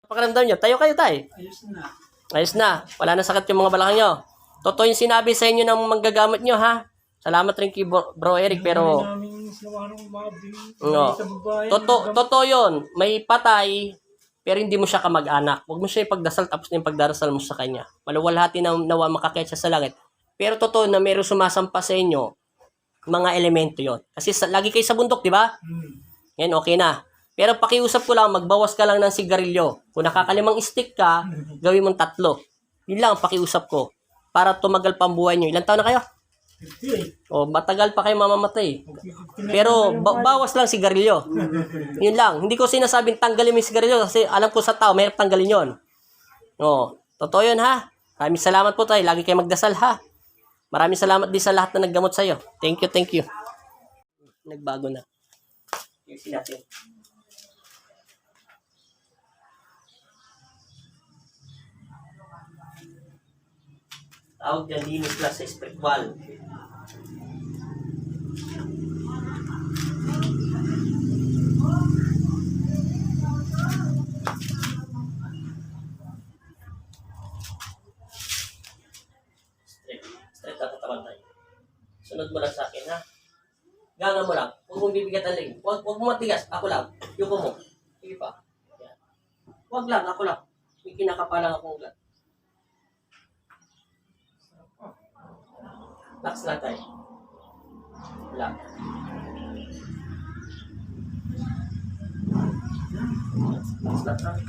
Pakiramdam nyo, tayo kayo tay. Ayos na. Ayos na, wala na sakit yung mga balakang nyo. Totoo yung sinabi sa inyo ng manggagamot nyo ha. Salamat rin kay Bro Eric pero no. Totoo yun, may patay pero hindi mo siya kamag-anak. Huwag mo siya ipagdasal tapos yung pagdarasal mo sa kanya. Maluwalhati na nawa makakita siya sa langit. Pero totoo na mayroong sumasampa sa inyo mga elemento yon. Kasi lagi kayo sa bundok, di ba? Yan, okay na. Pero pakiusap ko lang, magbawas ka lang ng sigarilyo. Kung nakakalimang stick ka, gawin mong 3. Yun lang ang pakiusap ko. Para tumagal pa ang buhay nyo. Ilan taon na kayo? 50. O, matagal pa kayo mamamatay. Pero bawas lang sigarilyo. Yun lang. Hindi ko sinasabing tanggalin mo yung sigarilyo kasi alam ko sa tao, mahirap tanggalin yun. O, totoo yun ha. Maraming salamat po tayo. Lagi kayo magdasal ha. Maraming salamat din sa lahat na naggamot sa'yo. Thank you, thank you. Nagbago na. Yusin natin. Tawag yan, linis lang sa spiritual. Straight na katawan tayo. Sunod mo lang sa akin, ha? Ganga mo lang. Huwag mong bibigat ang leg. Huwag mo matigas. Ako lang. Yuko mo. Sige pa. Yan. Huwag lang. Ako lang. May kinakapalang akong ugat. Relax lang tayo. Relax. Relax lang tayo.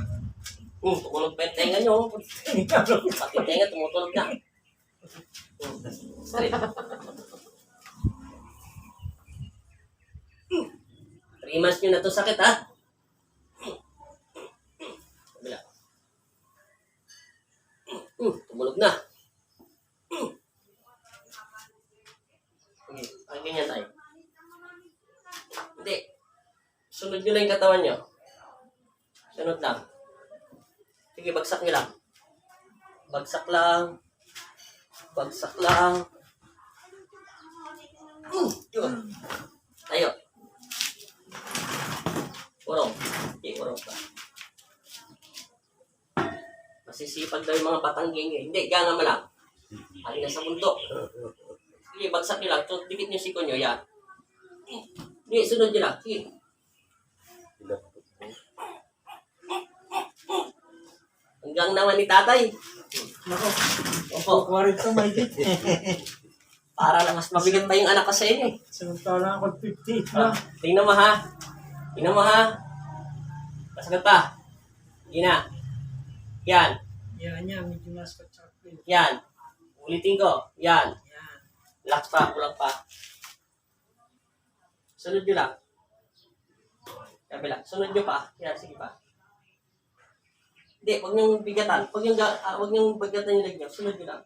Tumutunog pa yung tenga nyo. Pati tenga tumutunog na. Straight. 3 months nyo na ito sakit, ha? Kabila. Tumulog na. Okay, ang ganyan tayo. Hindi. Sunod nyo lang yung katawan nyo. Sunod lang. Sige, bagsak nyo lang. Bagsak lang. Bagsak lang. Yun. Tayo. Urong. Okay, urong ka. Masisipag daw yung mga batangging eh. Hindi, gana mo lang. Halina sa bundok. Sige, bagsak nyo lang. Dikit nyo siko nyo, yan. Sige, sunod nyo lang. Sige. Hanggang naman ni tatay. Opo, 40 mahigit. Para lang mas mabigat pa yung anak ko sa inyo eh. Samantala ako 50 na. Tingnan mo ha. Tingnan mo ha. Kasagot pa. Hindi na. Yan. Yan, medyo nasa chocolate. Yan. Ulitin ko. Yan. Yan. Relax pa. Kulang pa. Sunod nyo lang. Kabila. Sunod nyo pa. Yan. Sige pa. Hindi. Huwag niyong bigatan. Huwag niyong bigatan yung leg nyo. Sunod nyo lang.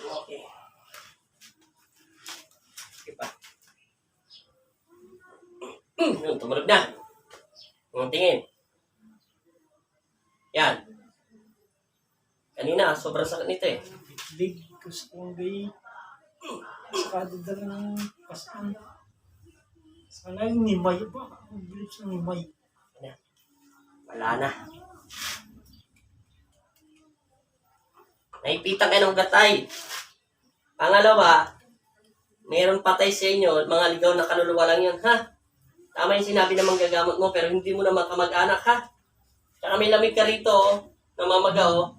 Okay. Sige pa. Yun. Tumulog na. Tingin. Yan. Kanina, sobrang sakit nito eh. Lig, gusto kong gay. Sakado dala ng pasan. Sana yung nimay ba? Ang bilip sa nimay. Wala na. Naipitan kayo ng gatay. Pangalawa, mayroong patay sa inyo, mga ligaw na kaluluwa lang yun, ha? Tama yung sinabi na manggagamot mo, pero hindi mo naman kamag-anak, ha? Tsaka may lamig ka rito, oh, namamaga, oh.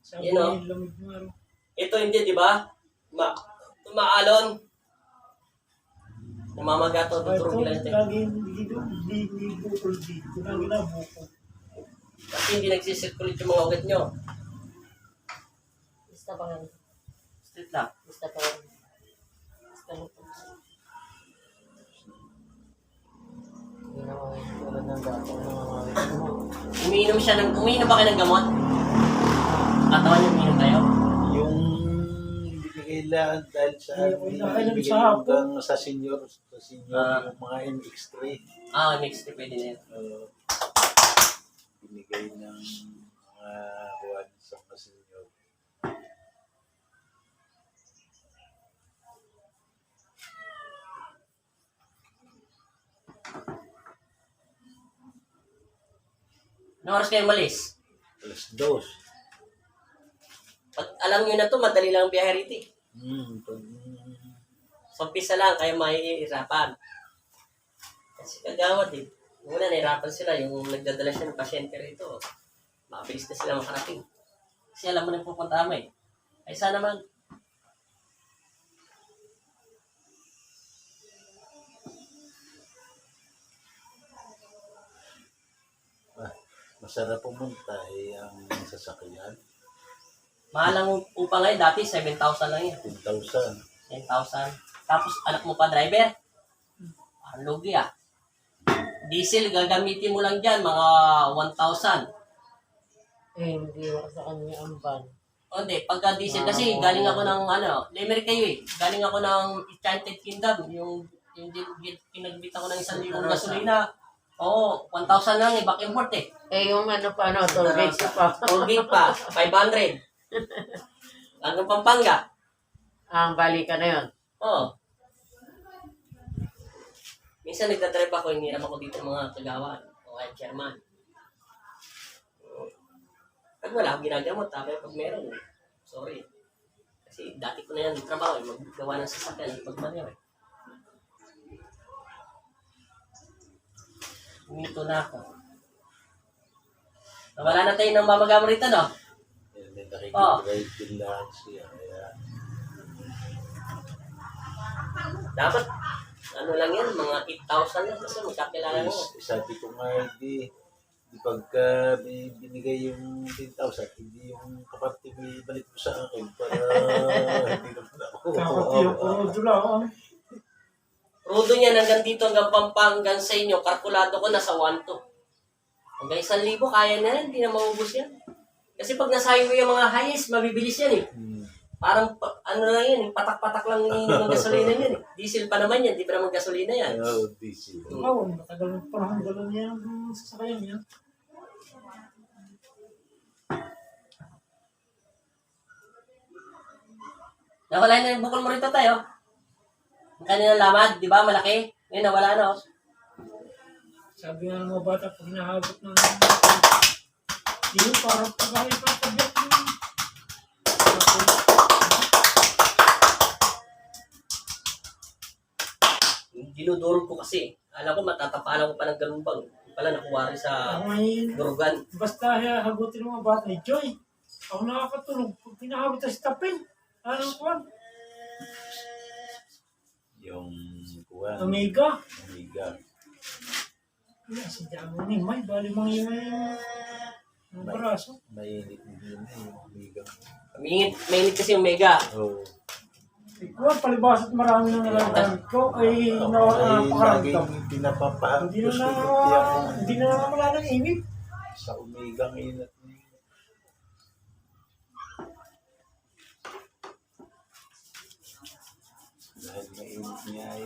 Sabi You know? lamig mo. Ito hindi, di ba? Maalon. Namamaga to, tuturo nila ito. Lagi hindi bukol dito. Lagi na bukol. Kasi hindi nagsisirculate yung mga ugat nyo. Basta pa nga. Straight lang. Basta pa nga. Basta pa nga. Hindi na mga ng dati. Umiinom ba kayo ng gamot? Katawan niyo, umiinom kayo? Yung ibigay lang dahil sa ibigay sa hanggang sa senior yung mga MX3 Mixed pwede na yun. binigay ng mga kuwan sa mga senior. Anong oras kayo malis? Alas 2. Pag alam nyo na to, madali lang ang biyahe rito eh. Pag So, umpisa lang, kayo mahihirapan. Kasi kagawad eh. Una, nahirapan sila. Yung nagdadala siya ng pasyente rito. Mabilis na sila makarating. Kasi alam mo na yung pupunta mo eh. Ay sana man. masarap pumunta ang sasakyan. Mahal ang upa ngayon. Dati, 7,000 lang yun. 10,000. 10,000. Tapos, anak mo pa driver. Ang lugi ah. Diesel, gagamitin mo lang dyan, mga 1,000. Hindi ako sa kanya ang van. O hindi, pagka diesel, kasi galing ako ng, Limerick kayo eh. Galing ako ng Enchanted Kingdom, yung pinagbita ko ng 1,000 gasolina. Oo, 1,000 lang eh, back and forth eh. Yung toll gate pa. Toll gate pa, 500. Hanggang Pampanga. Ang balikan na yun. Oo. Minsan nagdadrive ako, hiniram ako dito mga kagawan o kaya chairman. Pag wala akong ginagamot, pag meron, sorry. Kasi dati ko na yan trabaho, maggawa ng sasakyan, pagmaniw eh. Umito na ako. Wala na tayo ng mamagamo rito, no? May nakikidrive din lang siya. Kaya Dapat, lang yan, mga 8,000 lang kasi magkakilala mo. sabi ko nga, di pagka binigay yung 10,000, hindi yung kapatid mo ibalik mo sa akin para hindi naman ako. Kapag yung kurodo lang. Rudo niyan hanggang dito, hanggang Pampanga, hanggang sa inyo, kalkulado ko nasa 1 to. Hanggang 1,000, kaya na yan, hindi na maubos yan. Kasi pag nasa highway yung mga highest, mabibilis yan eh. Parang, lang yan, patak-patak lang ng gasolina yan eh. Diesel pa naman yan, di pa naman gasolina yan. Oo, diesel. Oo, matagal ng panahon galon yan ang sasakyan niya. Nawala na yung bukol mo rito tayo. Ang kanilang lamad, di ba, malaki? Ngayon, nawala na oh. Sabi nga ng mga bata, pag hinahabot ng yun, parang pagkakit ng tabiak yun. Dinudurog ko kasi. Alam ko, matatapalan ko pa ng galumbang. Hindi pala nakuwari sa Ngayon, durugan. basta hagutin ng mga bata, Joy, ako nakakatulog. Pag hinahabot sa stapin, anong kuwan? Yung kuwan. Omega. Amiga. Kaya si Jamo ni May, bali mga yung braso. Mainit din yung amiga. Mainit kasi yung mega. Oo. Ikaw, palibasat marami nang nalagamit ko, ay napakaramdam. Laging pinapapahal. Hindi na wala ng init. Sa umiga init niya. Dahil mainit niya ay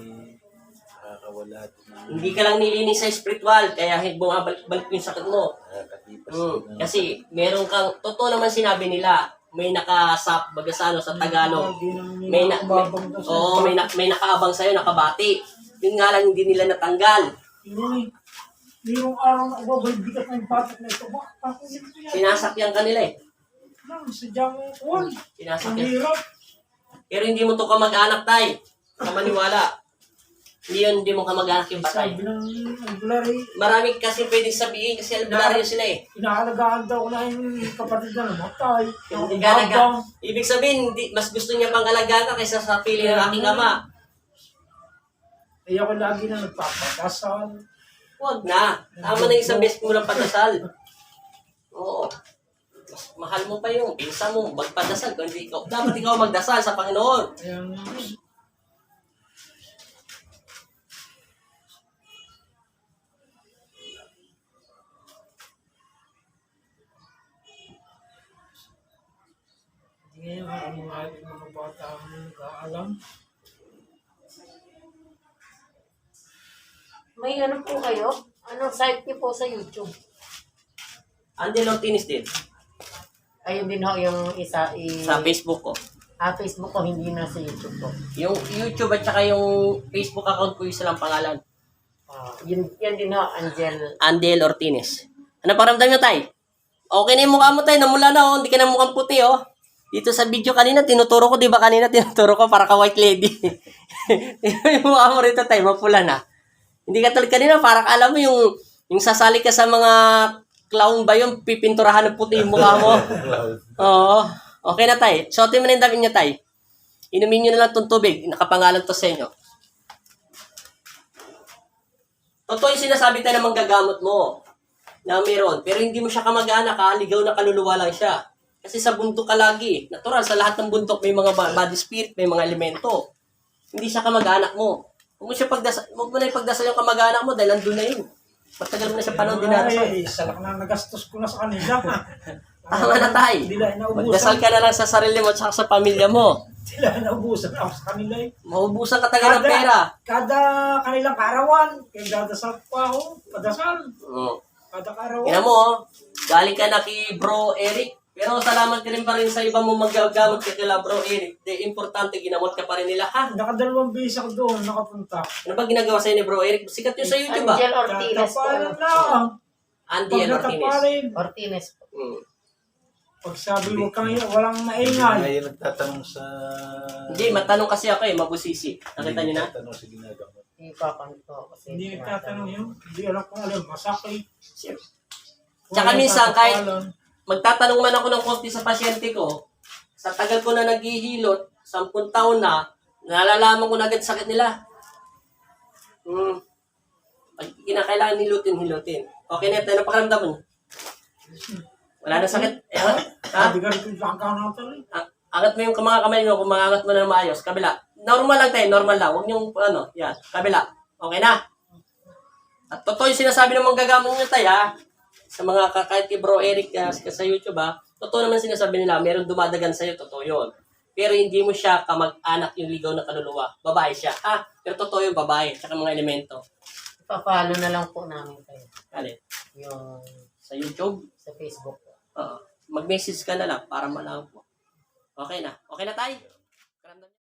nakakawala din ng Hindi ka lang nilinis sa spiritual, kaya bumabalik-balik yung sakit mo. nakakatipas. Kasi meron kang, totoo naman sinabi nila, may nakasap, baga sa Tagalog. May nakaabang sa'yo, nakabati. Yun nga lang, hindi nila natanggal. Yung araw na ubabay bigat ng batak na ito, bakit yun yan? Sinasakyan ka nila eh. Sadyang kuwan. Ang Sinasakyan. hirap. Pero hindi mo to kamag-anak, tay. Kamaniwala. Hindi mo kamag-anak yung patay. Sabi ng albularyo, Marami kasi pwedeng sabihin kasi albularyo sila eh. inaalagaan daw na yung kapatid na namatay. Hindi ka alaga. Ibig sabihin, mas gusto niya pang alaga ka kaysa sa pili ng aking ama. Ay ako lagi na nagpapadasal. Huwag na. Tama na isang beses mo lang padasal. Oo. Mas mahal mo pa yung pinsa mo, magpadasal. Kung hindi ikaw, dapat ikaw magdasal sa Panginoon. Kaya nga, ngayon, ang mga bata ang nag-aalam. May ano po kayo? Anong site niyo po sa YouTube? Andel Ortinis din. Ayun din ho yung isa Sa Facebook ko. Facebook ko, hindi na sa YouTube ko. Yung YouTube at saka yung Facebook account ko, isa lang pangalan. Yan din ho, Angel. Andel Ortinis. Ano paramdam nyo, tay? Okay na yung mukha mo, tay. Namula na, oh. Hindi ka na mukhang puti, oh. Dito sa video kanina, tinuturo ko, di ba kanina, tinuturo ko para ka white lady. Yung mukha mo rito, tay, mapula na. Hindi ka tulad kanina, parang alam mo yung sasali ka sa mga clown ba yung pipinturahan ng puti yung mukha mo. Oo. Okay na, tay. Suotin mo na yung damit niya, tay. Inumin nyo na lang itong tubig. Nakapangalan to sa inyo. Totoo yung sinasabi tayo na manggagamot mo na meron. Pero hindi mo siya kamag-anak, ligaw na kaluluwa lang siya. Kasi sa bundok ka lagi. Natural, sa lahat ng bundok may mga body spirit, may mga elemento. Hindi siya kamag-anak mo. Huwag mo na ipagdasal yung kamag-anak mo dahil andun na yun. Matagal mo na siya panahon dinarasal. Ay, salak na nagastos ko na sa kanila. Tama na, tay. Hindi na naubusan. Magdasal ka na lang sa sarili mo at saka sa pamilya mo. Hindi na naubusan ako sa kanila eh. Maubusan ka taga ng pera. Kada kanilang karawan, kaya dadasal pa ako. Padasal. Oo. Kada karawan. Tingnan mo, oh. Galing ka na kay Bro Eric. Pero salamat ka rin pa rin sa iba mo maggagamot ka kila Bro Eric. De, importante, ginamot ka pa rin nila, ha? Nakadalawang beses ako doon, nakapunta. Ano ba ginagawa sa'yo ni Bro Eric? Sikat yun sa YouTube, ba? Angel Ortiz po. Tatapalan lang. Andy Pag and Martinez. nataparin, Ortiz po. pag sabi mo kang walang maingay. Ngayon nagtatanong sa... Hindi, matanong kasi ako mabusisi. Nakita niyo na? Nagtatanong sa ginagawa. Hindi papanto kasi. Hindi nagtatanong yun. Hindi alam kung alam. Masakit. Tsaka Walang minsan, kahit tatapalan. magtatanong man ako ng konti sa pasyente ko, sa tagal ko na naghihilot, 10 taon na, nalalaman ko na agad sakit nila. Pag kinakailangan hilutin. Okay na, tayo napakaramdam mo. Wala na sakit. Ha? Hindi ka rin kakanatal eh. Angat mo yung mga kamay mo, kung mangangat mo na maayos. Kabila. Normal lang tayo, normal lang. Huwag niyong, yan, kabila. Okay na? At totoo yung sinasabi ng manggagamot nyo tayo, ha? Sa mga kahit kay Bro Eric sa YouTube, ha? Totoo naman sinasabi nila, meron dumadagan sa'yo, totoo yun. Pero hindi mo siya kamag-anak yung ligaw na kaluluwa. Babae siya, ha? Pero totoo yung babae, tsaka mga elemento. Ipapalo na lang po namin kayo. Alin? Yung Sa YouTube? sa Facebook. Mag-message ka na lang para malaman po. Okay na. Okay na tayo?